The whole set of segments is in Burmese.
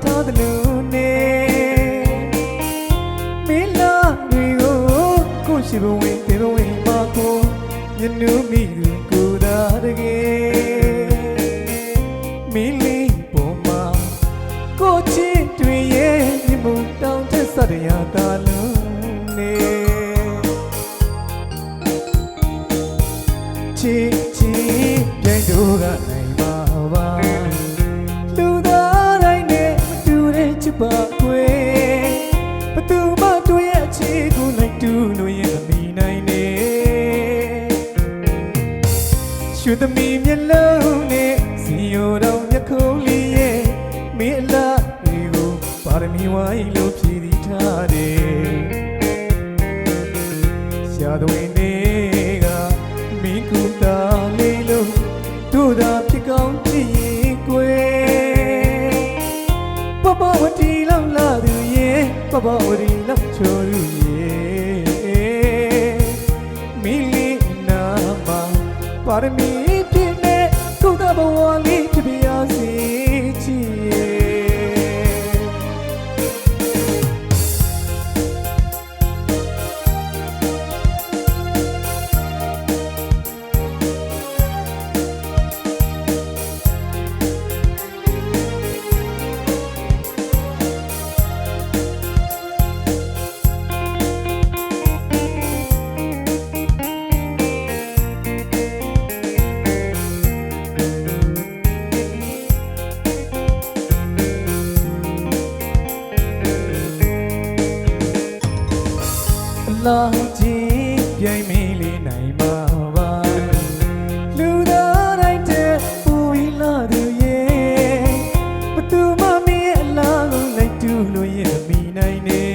ထားသလိုနဲ့မင်းလာတွေကိုကိုရှိဘဝင်တေဘဝင်မှာကိုညနူးမိသူကိုသာတကယ်မင်းလေးပေါ်မှာကိုချစ်တွေရဲ့မြမှုတောင်းတဲ့စတရားသာလုံးနဲ့ချစ်ချစ်ပြိုင်တို့ကနိုင်ပါပါလူသားတိုင်းနဲ့မတူတဲ့ချစ်ပါကွယ်ဘသူမှတို့ရဲ့ချစ်ကိုလိုက်တူလို့ရင်မမီနိုင်နဲ့ရွှေသမီးမျက်လုံးနဲ့စီရိုတော်မျက်ခုံးလေးရဲ့မင်းအလားတွေကိုပါရမီဝိုင်းလို့ဖြည့်သီးထားတယ်ရှာသွင်းတွေကမင်းကူတာလေးလို့တို့သာဖြစ်ကောင်းဖြစ်ရင်ကွယ်ပပဝတီလောက်လာသူရဲ့ပပဝတီလောက်ချိုသူရဲ့မင်းလေးနာမှာပါရမီပြည့်နဲ့ကုသဘဝလေးဖြစ်ပြရစေချစ်လာကြည့်ပြိုင်မေးလေးနိုင်ပါပါလူသားတိုင်းတဲ့ပူပြီးလာသူရဲ့ဘသူမှမင်းရဲ့အလားကိုလိုက်တူလို့ရင်မီနိုင်နဲ့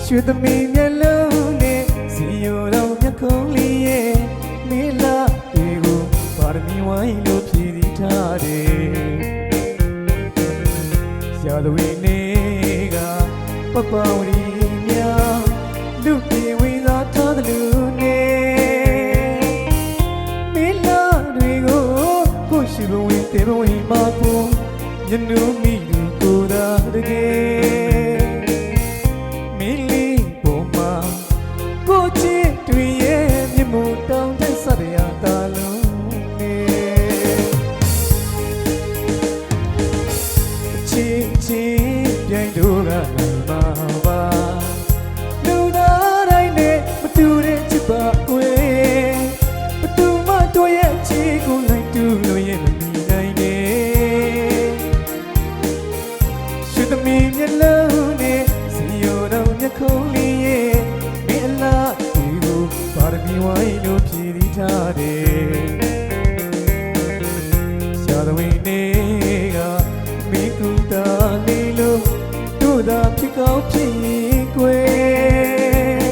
ရွှေသမီးမျက်လုံးနဲ့စီရိုတော်မျက်ခုံးလေးရဲ့မင်းလားတွေကိုပါရမီဝိုင်းလို့ဖြည့်သီးထားတယ်ရာသဝီတွေကပပဝရီများလူပြေဝေသာထားသလိုနဲ့မင်းလာတွေကိုကိုရှိဘဝင်တေဘဝင်မှာကိုညနူးမိသူကိုသာတကယ်မင်းလေးပေါ်မှာကိုချစ်တွေရဲ့မြမှုတောင်းတဲ့စတရားသာလုံးနဲ့ချစ်ချစ်ပြိုင်တို့ကနိုင်ပါပါလူသားတိုင်းနဲ့မတူတဲ့ချစ်ပါကွယ်ဘသူမှတို့ရဲ့ချစ်ကိုလိုက်တူလို့ရင်မမီနိုင်နဲ့ရွှေသမီးမျက်လုံးနဲ့စီရိုတော်မျက်ခုံးလေးရဲ့မင်းအလားတွေကိုပါရမီဝိုင်းလို့ဖြည့်သီးထားတယ်ရှာသွင်းတွေကမင်းကူတာလေးလို့တို့သာဖြစ်ကောင်းဖြစ်ရင်ကွယ်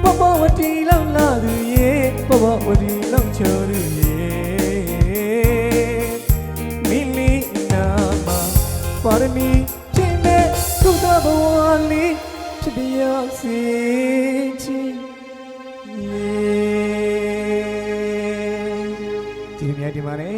ပပဝတီလောက်လာသူရဲ့ပပဝတီလောက်ချိုသူရဲ့မင်းလေးနာမှာပါရမီဖြစ်မဲ့ကုသဘဝလေးဖြစ်ပြရစေချစ်ရဲ့ဒီနေ့ဒီမှာလေ